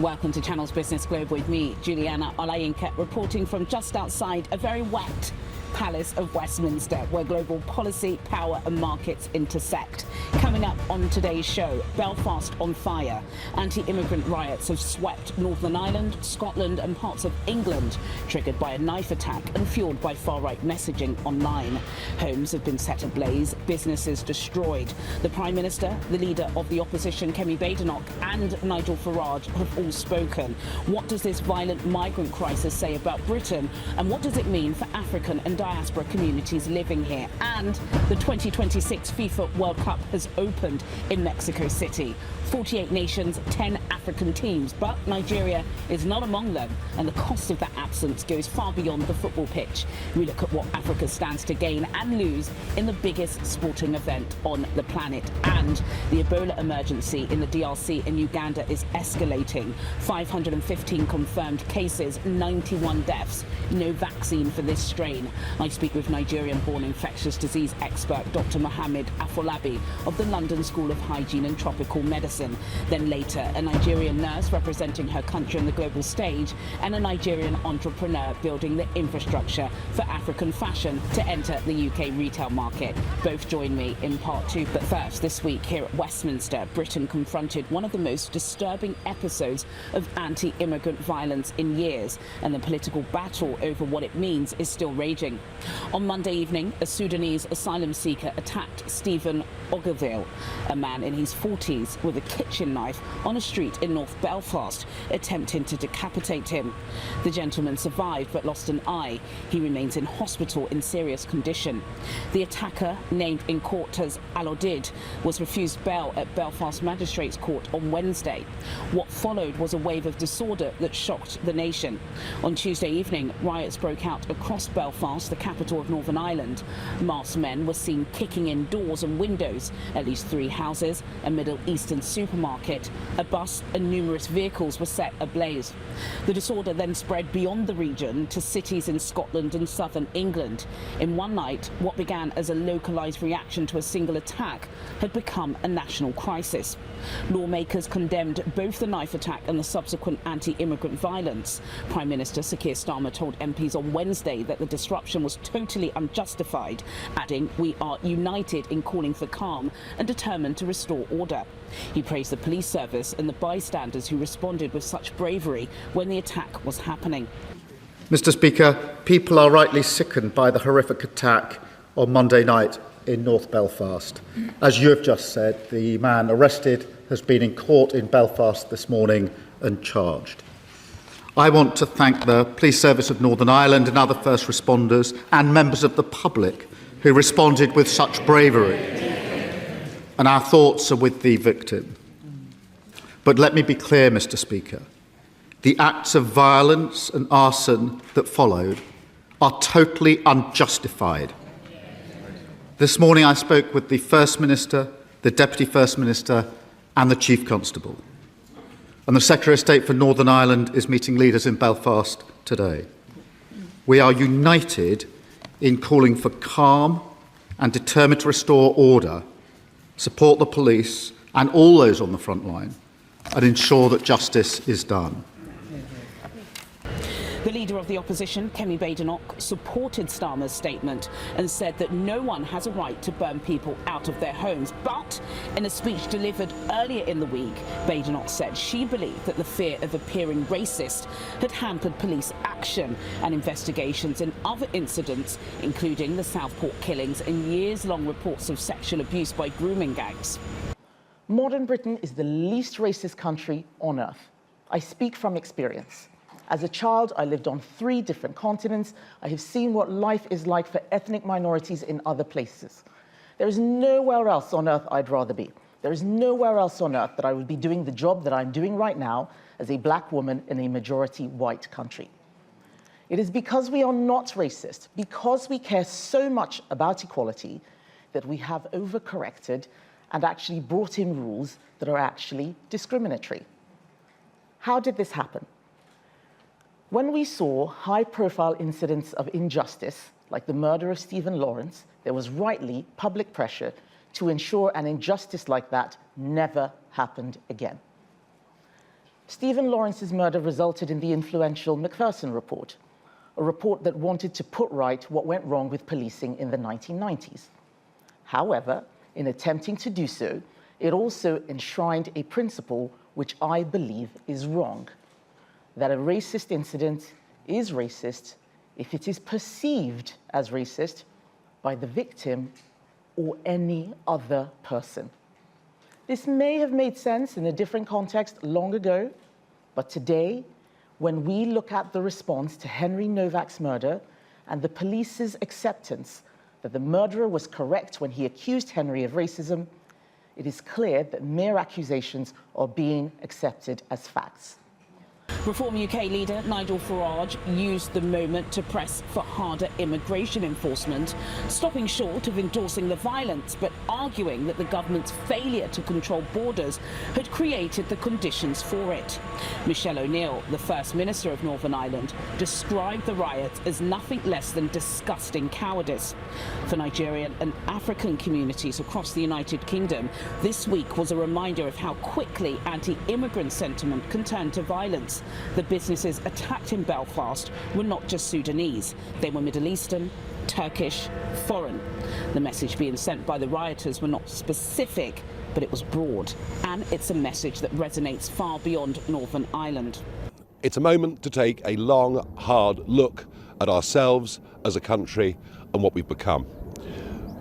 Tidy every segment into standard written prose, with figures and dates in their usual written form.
Welcome to Channel's Business Globe with me, Juliana Olayinka, reporting from just outside a very wet Palace of Westminster, where global policy, power and markets intersect. Coming up on today's show, Belfast on fire. Anti-immigrant riots have swept Northern Ireland, Scotland and parts of England, triggered by a knife attack and fueled by far-right messaging online. Homes have been set ablaze, businesses destroyed. The Prime Minister, the leader of the opposition, Kemi Badenoch, and Nigel Farage have all spoken. What does this violent migrant crisis say about Britain, and what does it mean for African and diaspora communities living here? And the 2026 FIFA World Cup has opened in Mexico City. 48 nations, 10 African teams, but Nigeria is not among them, and the cost of that absence goes far beyond the football pitch. We look at what Africa stands to gain and lose in the biggest sporting event on the planet. And the Ebola emergency in the DRC and Uganda is escalating. 515 confirmed cases, 91 deaths. No vaccine for this strain. I speak with Nigerian-born infectious disease expert Dr. Mohammed Afolabi of the London School of Hygiene and Tropical Medicine. Then later, a Nigerian nurse representing her country on the global stage, and a Nigerian entrepreneur building the infrastructure for African fashion to enter the UK retail market. Both join me in part two. But first, this week here at Westminster, Britain confronted one of the most disturbing episodes of anti-immigrant violence in years, and the political battle over what it means is still raging. On Monday evening, a Sudanese asylum seeker attacked Stephen Ogilvie, a man in his 40s, with a kitchen knife on a street in North Belfast, attempting to decapitate him. The gentleman survived but lost an eye. He remains in hospital in serious condition. The attacker, named in court as Alodid, was refused bail at Belfast Magistrates Court on Wednesday. What followed was a wave of disorder that shocked the nation. On Tuesday evening, riots broke out across Belfast, the capital of Northern Ireland. Masked men were seen kicking in doors and windows. At least 3 houses, a Middle Eastern supermarket, a bus and numerous vehicles were set ablaze. The disorder then spread beyond the region to cities in Scotland and southern England. In one night, what began as a localised reaction to a single attack had become a national crisis. Lawmakers condemned both the knife attack and the subsequent anti-immigrant violence. Prime Minister Sir Keir Starmer told MPs on Wednesday that the disruption was totally unjustified, adding, "We are united in calling for calm and determined to restore order." He praised the police service and the bystanders who responded with such bravery when the attack was happening. Mr. Speaker, people are rightly sickened by the horrific attack on Monday night in North Belfast. As you have just said, the man arrested has been in court in Belfast this morning and charged. I want to thank the Police Service of Northern Ireland and other first responders and members of the public who responded with such bravery. And our thoughts are with the victim. But let me be clear, Mr. Speaker, the acts of violence and arson that followed are totally unjustified. This morning I spoke with the First Minister, the Deputy First Minister and the Chief Constable. And the Secretary of State for Northern Ireland is meeting leaders in Belfast today. We are united in calling for calm and determined to restore order, support the police and all those on the front line, and ensure that justice is done. The leader of the opposition, Kemi Badenoch, supported Starmer's statement and said that no one has a right to burn people out of their homes. But in a speech delivered earlier in the week, Badenoch said she believed that the fear of appearing racist had hampered police action and investigations in other incidents, including the Southport killings and years-long reports of sexual abuse by grooming gangs. Modern Britain is the least racist country on earth. I speak from experience. As a child, I lived on 3 different continents. I have seen what life is like for ethnic minorities in other places. There is nowhere else on earth I'd rather be. There is nowhere else on earth that I would be doing the job that I'm doing right now as a black woman in a majority white country. It is because we are not racist, because we care so much about equality, that we have overcorrected and actually brought in rules that are actually discriminatory. How did this happen? When we saw high-profile incidents of injustice, like the murder of Stephen Lawrence, there was rightly public pressure to ensure an injustice like that never happened again. Stephen Lawrence's murder resulted in the influential Macpherson report, a report that wanted to put right what went wrong with policing in the 1990s. However, in attempting to do so, it also enshrined a principle which I believe is wrong, that a racist incident is racist if it is perceived as racist by the victim or any other person. This may have made sense in a different context long ago, but today, when we look at the response to Henry Novak's murder and the police's acceptance that the murderer was correct when he accused Henry of racism, it is clear that mere accusations are being accepted as facts. Reform UK leader Nigel Farage used the moment to press for harder immigration enforcement, stopping short of endorsing the violence, but arguing that the government's failure to control borders had created the conditions for it. Michelle O'Neill, the First Minister of Northern Ireland, described the riots as nothing less than disgusting cowardice. For Nigerian and African communities across the United Kingdom, this week was a reminder of how quickly anti-immigrant sentiment can turn to violence. The businesses attacked in Belfast were not just Sudanese, they were Middle Eastern, Turkish, foreign. The message being sent by the rioters were not specific, but it was broad, and it's a message that resonates far beyond Northern Ireland. It's a moment to take a long, hard look at ourselves as a country and what we've become.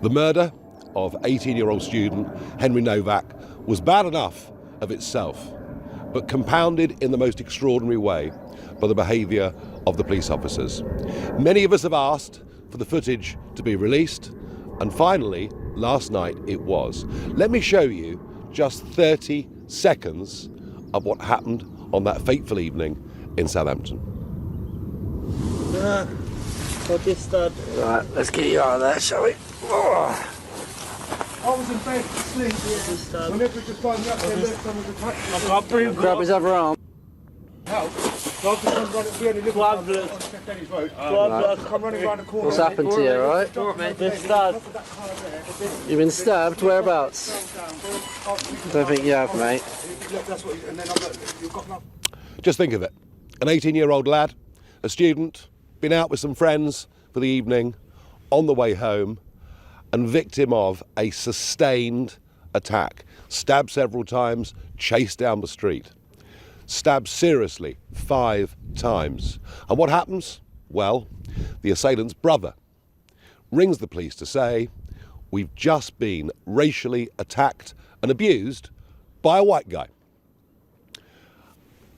The murder of 18-year-old student Henry Novak was bad enough of itself, but compounded in the most extraordinary way by the behaviour of the police officers. Many of us have asked for the footage to be released, and finally, last night it was. Let me show you just 30 seconds of what happened on that fateful evening in Southampton. Right, let's get you out of there, shall we? Oh. I was in bed asleep. Whenever just phoned me up, they looked, someone was attacking me. I can't breathe. Grab his other arm. Help. So I've just come running, we only live on St. Denny's Road. I've come running around the corner. What's happened to you, right? Been stabbed. You've been stabbed? Whereabouts? I don't think you have, mate. Just think of it. An 18-year-old lad, a student, been out with some friends for the evening, on the way home, and victim of a sustained attack. Stabbed several times, chased down the street. Stabbed seriously 5 times. And what happens? Well, the assailant's brother rings the police to say, we've just been racially attacked and abused by a white guy.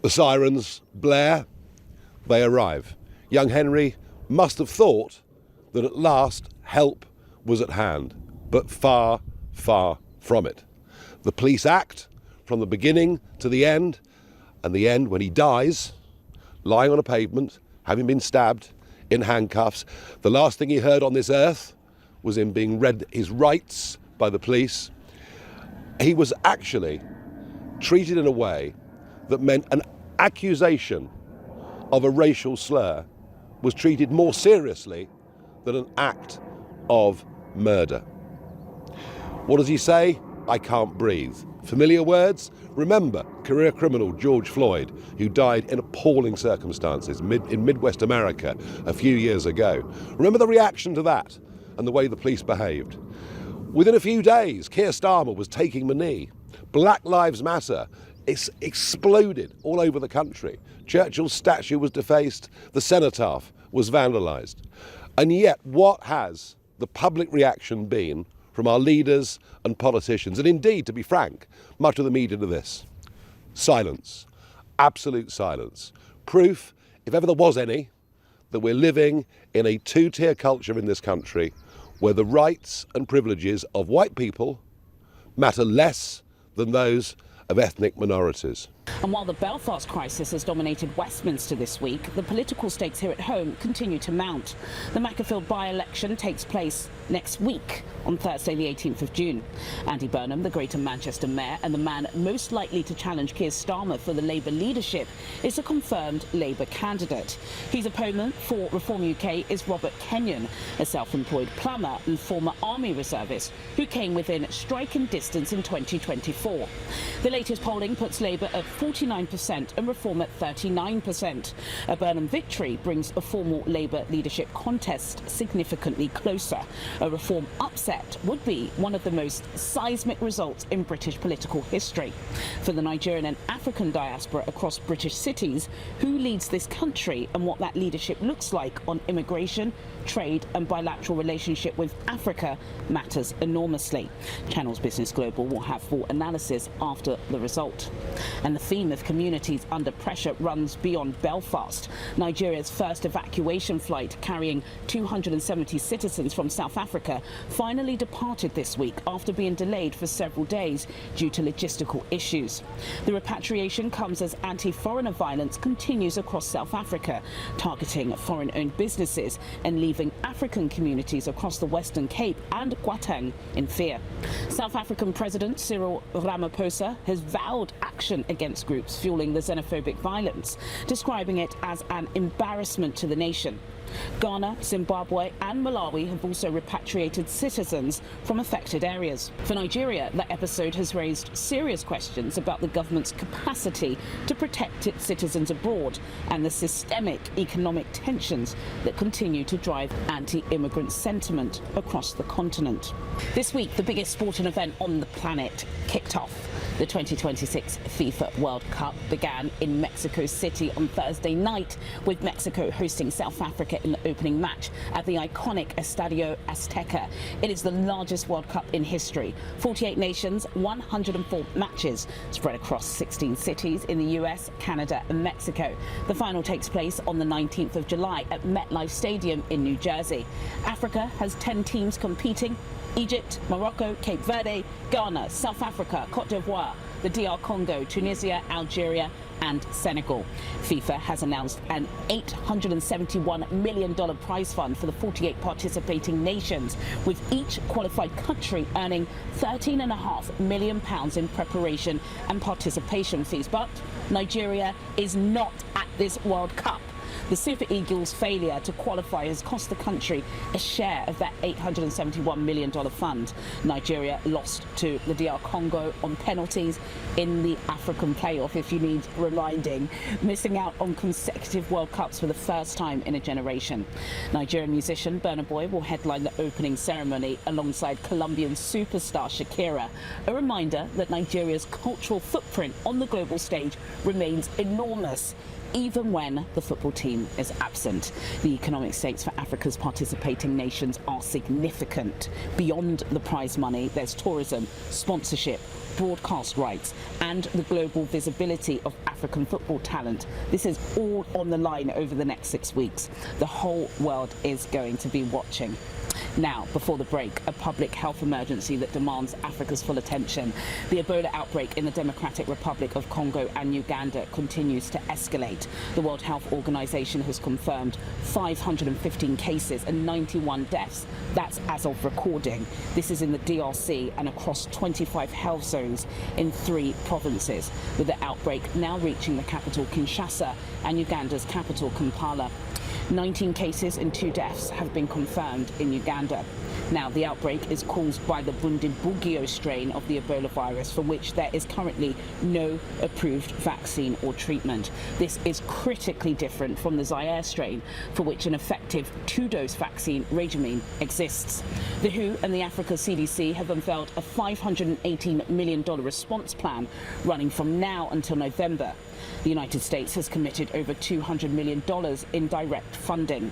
The sirens blare, they arrive. Young Henry must have thought that at last help was at hand, but far, far from it. The police act from the beginning to the end, and the end when he dies, lying on a pavement, having been stabbed in handcuffs. The last thing he heard on this earth was him being read his rights by the police. He was actually treated in a way that meant an accusation of a racial slur was treated more seriously than an act of murder. What does he say? I can't breathe. Familiar words? Remember career criminal George Floyd, who died in appalling circumstances in Midwest America a few years ago. Remember the reaction to that and the way the police behaved. Within a few days, Keir Starmer was taking the knee. Black Lives Matter exploded all over the country. Churchill's statue was defaced. The cenotaph was vandalised. And yet, what has the public reaction been from our leaders and politicians, and indeed, to be frank, much of the media to this? Silence. Absolute silence. Proof, if ever there was any, that we're living in a two-tier culture in this country where the rights and privileges of white people matter less than those of ethnic minorities. And while the Belfast crisis has dominated Westminster this week, the political stakes here at home continue to mount. The Macclesfield by-election takes place next week on Thursday the 18th of June. Andy Burnham, the Greater Manchester Mayor and the man most likely to challenge Keir Starmer for the Labour leadership, is a confirmed Labour candidate. His opponent for Reform UK is Robert Kenyon, a self-employed plumber and former army reservist who came within striking distance in 2024. The latest polling puts Labour at 49% and Reform at 39%. A Burnham victory brings a formal Labour leadership contest significantly closer. A Reform upset would be one of the most seismic results in British political history. For the Nigerian and African diaspora across British cities, who leads this country and what that leadership looks like on immigration, trade and bilateral relationship with Africa matters enormously. Channel's Business Global will have full analysis after the result. And the theme of communities under pressure runs beyond Belfast. Nigeria's first evacuation flight carrying 270 citizens from South Africa finally departed this week after being delayed for several days due to logistical issues. The repatriation comes as anti-foreigner violence continues across South Africa, targeting foreign-owned businesses and leaving African communities across the Western Cape and Gauteng in fear. South African President Cyril Ramaphosa has vowed action against groups fueling the xenophobic violence, describing it as an embarrassment to the nation. Ghana, Zimbabwe and Malawi have also repatriated citizens from affected areas. For Nigeria, that episode has raised serious questions about the government's capacity to protect its citizens abroad and the systemic economic tensions that continue to drive anti-immigrant sentiment across the continent. This week, the biggest sporting event on the planet kicked off. The 2026 FIFA World Cup began in Mexico City on Thursday night, with Mexico hosting South Africa in the opening match at the iconic Estadio Azteca. It is the largest World Cup in history. 48 nations, 104 matches spread across 16 cities in the US, Canada and Mexico. The final takes place on the 19th of July at MetLife Stadium in New Jersey. Africa has 10 teams competing: Egypt, Morocco, Cape Verde, Ghana, South Africa, Cote d'Ivoire, the DR Congo, Tunisia, Algeria and Senegal. FIFA has announced an $871 million prize fund for the 48 participating nations, with each qualified country earning £13.5 million in preparation and participation fees. But Nigeria is not at this World Cup. The Super Eagles' failure to qualify has cost the country a share of that $871 million fund. Nigeria lost to the DR Congo on penalties in the African playoff, if you need reminding, missing out on consecutive World Cups for the first time in a generation. Nigerian musician Burna Boy will headline the opening ceremony alongside Colombian superstar Shakira. A reminder that Nigeria's cultural footprint on the global stage remains enormous, even when the football team is absent. The economic stakes for Africa's participating nations are significant. Beyond the prize money, there's tourism, sponsorship, broadcast rights and the global visibility of African football talent. This is all on the line over the next 6 weeks. The whole world is going to be watching. Now, before the break, a public health emergency that demands Africa's full attention. The Ebola outbreak in the Democratic Republic of Congo and Uganda continues to escalate. The World Health Organization has confirmed 515 cases and 91 deaths. That's as of recording. This is in the DRC and across 25 health zones in 3 provinces, with the outbreak now reaching the capital Kinshasa and Uganda's capital Kampala. 19 cases and 2 deaths have been confirmed in Uganda. Now, the outbreak is caused by the Bundibugyo strain of the Ebola virus, for which there is currently no approved vaccine or treatment. This is critically different from the Zaire strain, for which an effective 2-dose vaccine regimen exists. The WHO and the Africa CDC have unveiled a $518 million response plan running from now until November. The United States has committed over $200 million in direct funding.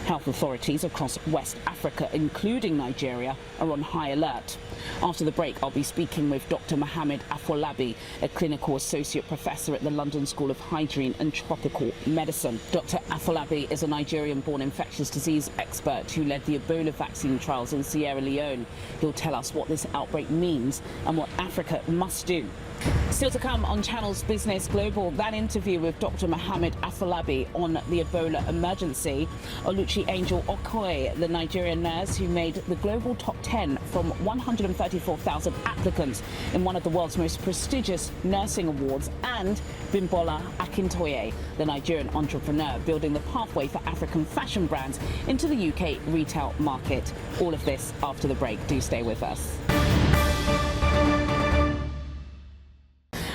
Health authorities across West Africa, including Nigeria, are on high alert. After the break, I'll be speaking with Dr. Mohammed Afolabi, a clinical associate professor at the London School of Hygiene and Tropical Medicine. Dr. Afolabi is a Nigerian-born infectious disease expert who led the Ebola vaccine trials in Sierra Leone. He'll tell us what this outbreak means and what Africa must do. Still to come on Channel's Business Global, that interview with Dr. Mohammed Afolabi on the Ebola emergency. Oluchi Angel Okoye, the Nigerian nurse who made the global top 10 from 134,000 applicants in one of the world's most prestigious nursing awards, and Bimbola Akintoye, the Nigerian entrepreneur building the pathway for African fashion brands into the UK retail market. All of this after the break. Do stay with us.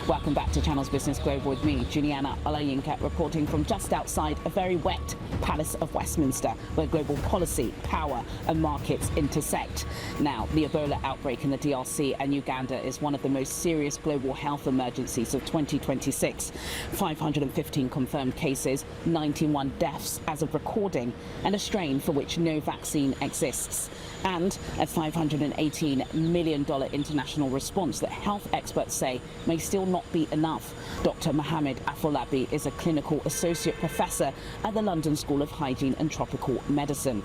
Welcome back to Channel's Business Global with me, Juliana Olayinka, reporting from just outside a very wet Palace of Westminster, where global policy, power and markets intersect. Now, the Ebola outbreak in the DRC and Uganda is one of the most serious global health emergencies of 2026. 515 confirmed cases, 91 deaths as of recording, and a strain for which no vaccine exists. And a $518 million international response that health experts say may still not be enough. Dr. Mohamed Afolabi is a clinical associate professor at the London School of Hygiene and Tropical Medicine.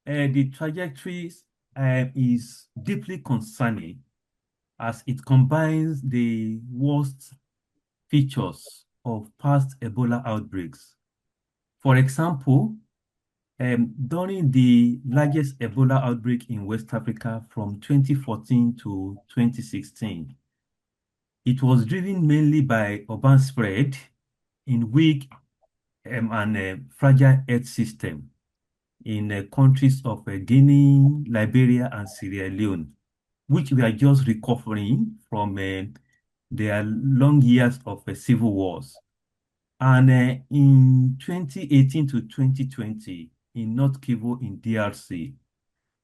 The trajectory is deeply concerning as it combines the worst features of past Ebola outbreaks. For example, during the largest Ebola outbreak in West Africa from 2014 to 2016, it was driven mainly by urban spread in weak and fragile health system in countries of Guinea, Liberia, and Sierra Leone, which were just recovering from their long years of civil wars. And in 2018 to 2020, in North Kivu in DRC,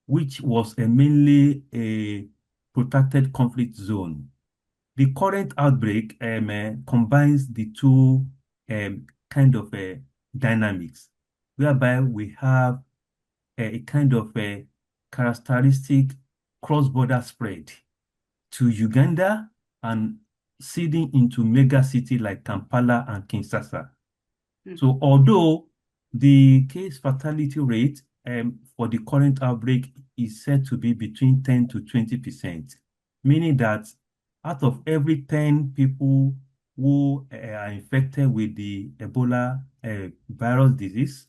which was mainly a protracted conflict zone. The current outbreak combines the two kind of dynamics, whereby we have a kind of a characteristic cross-border spread to Uganda and seeding into mega cities like Kampala and Kinshasa. So although the case fatality rate for the current outbreak is said to be between 10 to 20%, meaning that out of every 10 people who are infected with the Ebola virus disease,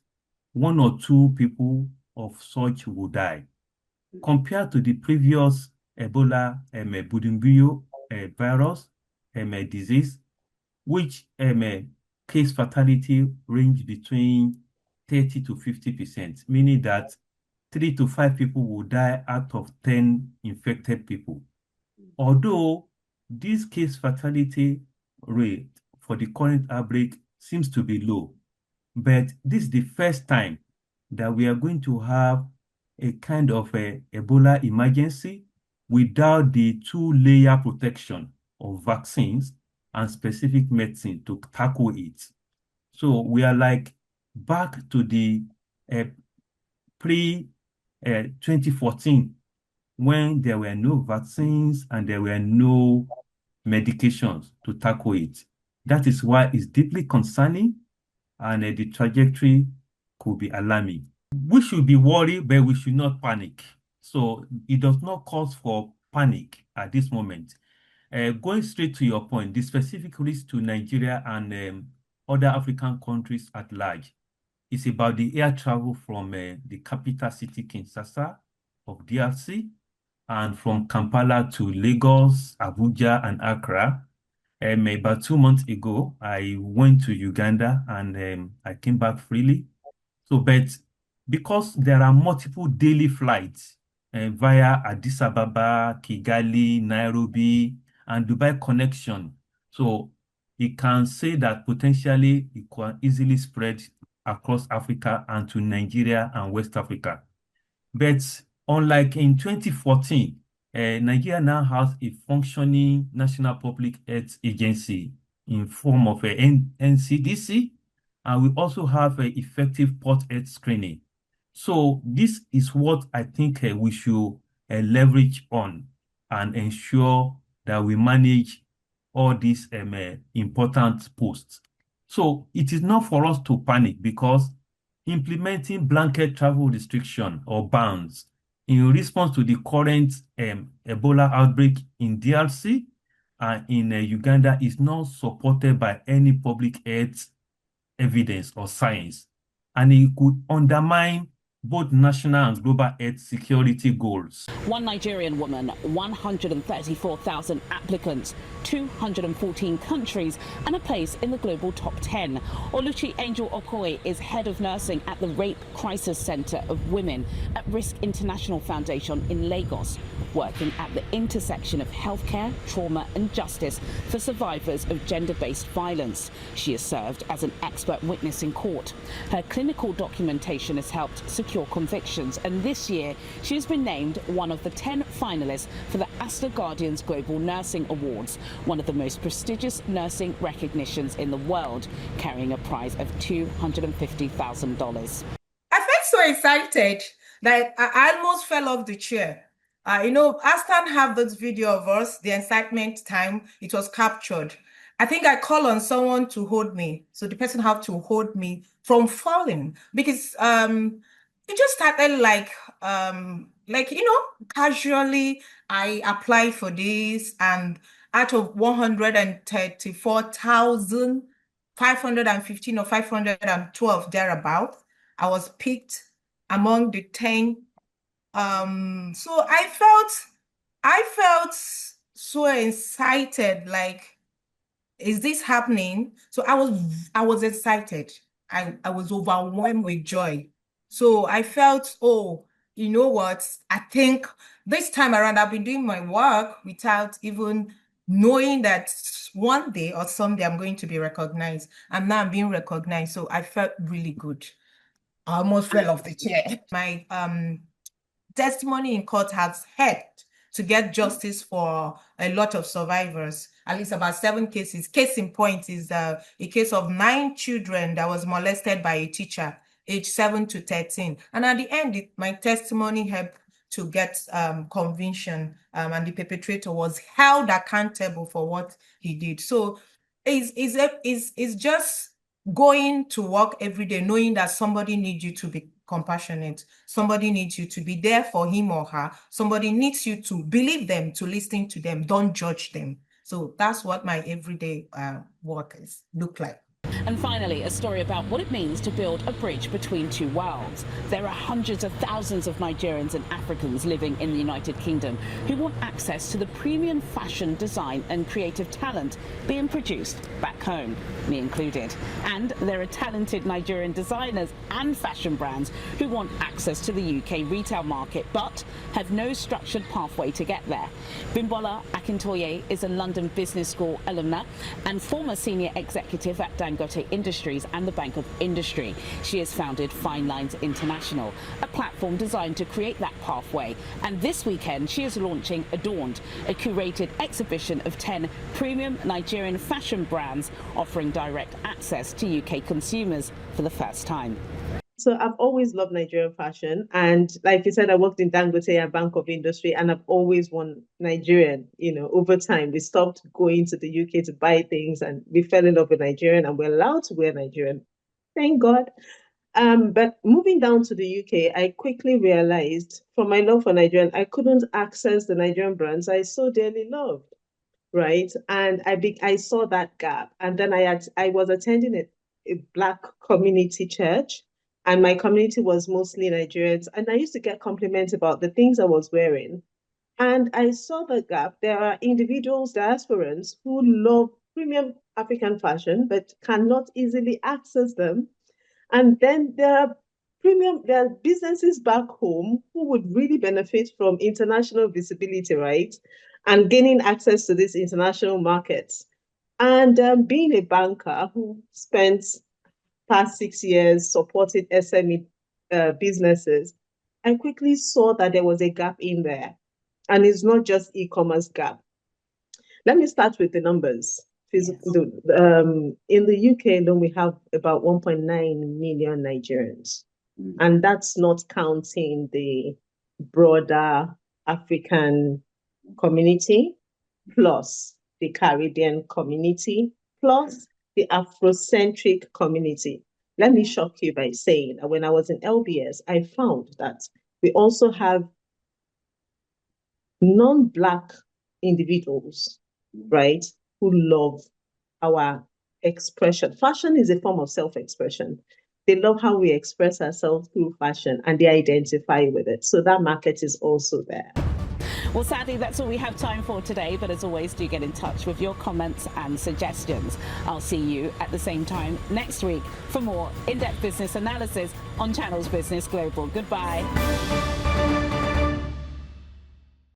1 or 2 people of such will die. Compared to the previous Ebola Budimbuyo virus disease, which case fatality range between 30 to 50%, meaning that 3 to 5 people will die out of 10 infected people. Although this case fatality rate for the current outbreak seems to be low, but this is the first time that we are going to have a kind of a Ebola emergency without the 2-layer protection of vaccines and specific medicine to tackle it. So we are like back to the pre-2014 when there were no vaccines and there were no medications to tackle it. That is why it's deeply concerning and the trajectory could be alarming. We should be worried, but we should not panic. So it does not cause for panic at this moment. Going straight to your point, the specific risk to Nigeria and other African countries at large is about the air travel from the capital city, Kinshasa of DRC, and from Kampala to Lagos, Abuja, and Accra. About 2 months ago, I went to Uganda and I came back freely. So, but because there are multiple daily flights via Addis Ababa, Kigali, Nairobi, and Dubai connection, so it can say that potentially it can easily spread across Africa and to Nigeria and West Africa. But unlike in 2014, Nigeria now has a functioning National Public Health Agency in form of a NCDC, and we also have an effective port health screening. So this is what I think we should leverage on and ensure that we manage all these important posts. So it is not for us to panic, because implementing blanket travel restriction or bans in response to the current Ebola outbreak in DRC and in Uganda is not supported by any public health evidence or science, and it could undermine both national and global health security goals. One Nigerian woman, 134,000 applicants, 214 countries, and a place in the global top 10. Oluchi Angel Okoye is head of nursing at the Rape Crisis Centre of Women at Risk International Foundation in Lagos. working at the intersection of healthcare, trauma and justice for survivors of gender-based violence. She has served as an expert witness in court. Her clinical documentation has helped secure convictions, and this year she has been named one of the 10 finalists for the Astor Guardian's Global Nursing Awards, one of the most prestigious nursing recognitions in the world, carrying a prize of $250,000. I felt so excited that I almost fell off the chair. Aston have this video of us, the excitement time, it was captured. I think I called on someone to hold me. So the person had to hold me from falling because it just started casually. I applied for this, and out of 134,515 or 512 thereabout, I was picked among the 10. So I felt so excited, like, is this happening? So I was excited. I was overwhelmed with joy. So I felt, oh, you know what? I think this time around I've been doing my work without even knowing that one day or someday I'm going to be recognized. And now I'm being recognized. So I felt really good. I almost fell off the chair. My testimony in court has helped to get justice for a lot of survivors, at least about 7 cases. Case in point is a case of 9 children that was molested by a teacher, age 7 to 13. And at the end, my testimony helped to get conviction, and the perpetrator was held accountable for what he did. So it's just going to work every day, knowing that somebody needs you to be compassionate, somebody needs you to be there for him or her, somebody needs you to believe them, to listen to them, don't judge them. So that's what my everyday work look like. And finally, a story about what it means to build a bridge between two worlds. There are hundreds of thousands of Nigerians and Africans living in the United Kingdom who want access to the premium fashion, design and creative talent being produced back home, me included. And there are talented Nigerian designers and fashion brands who want access to the UK retail market but have no structured pathway to get there. Bimbola Akintoye is a London Business School alumna and former senior executive at Dangote Industries and the Bank of Industry. She has founded Fine Lines International, a platform designed to create that pathway. And this weekend, she is launching Adorned, a curated exhibition of 10 premium Nigerian fashion brands offering direct access to UK consumers for the first time. So I've always loved Nigerian fashion. And like you said, I worked in Dangote and Bank of Industry, and I've always worn Nigerian. Over time, we stopped going to the UK to buy things and we fell in love with Nigerian, and we're allowed to wear Nigerian. Thank God. But moving down to the UK, I quickly realized from my love for Nigerian, I couldn't access the Nigerian brands I so dearly loved, right? And I saw that gap. And then I was attending a Black community church, and my community was mostly Nigerians. And I used to get compliments about the things I was wearing. And I saw the gap. There are individuals, diasporans, who love premium African fashion, but cannot easily access them. And then there are businesses back home who would really benefit from international visibility, right? And gaining access to these international markets. And being a banker who spent past 6 years supported SME businesses, I quickly saw that there was a gap in there. And it's not just e-commerce gap. Let me start with the numbers. Yes. In the UK alone, we have about 1.9 million Nigerians. And that's not counting the broader African community, plus the Caribbean community, plus the Afrocentric community. Let me shock you by saying that when I was in LBS, I found that we also have non-Black individuals, right, who love our expression. Fashion is a form of self-expression. They love how we express ourselves through fashion, and they identify with it. So that market is also there. Well, sadly, that's all we have time for today. But as always, do get in touch with your comments and suggestions. I'll see you at the same time next week for more in-depth business analysis on Channels Business Global. Goodbye.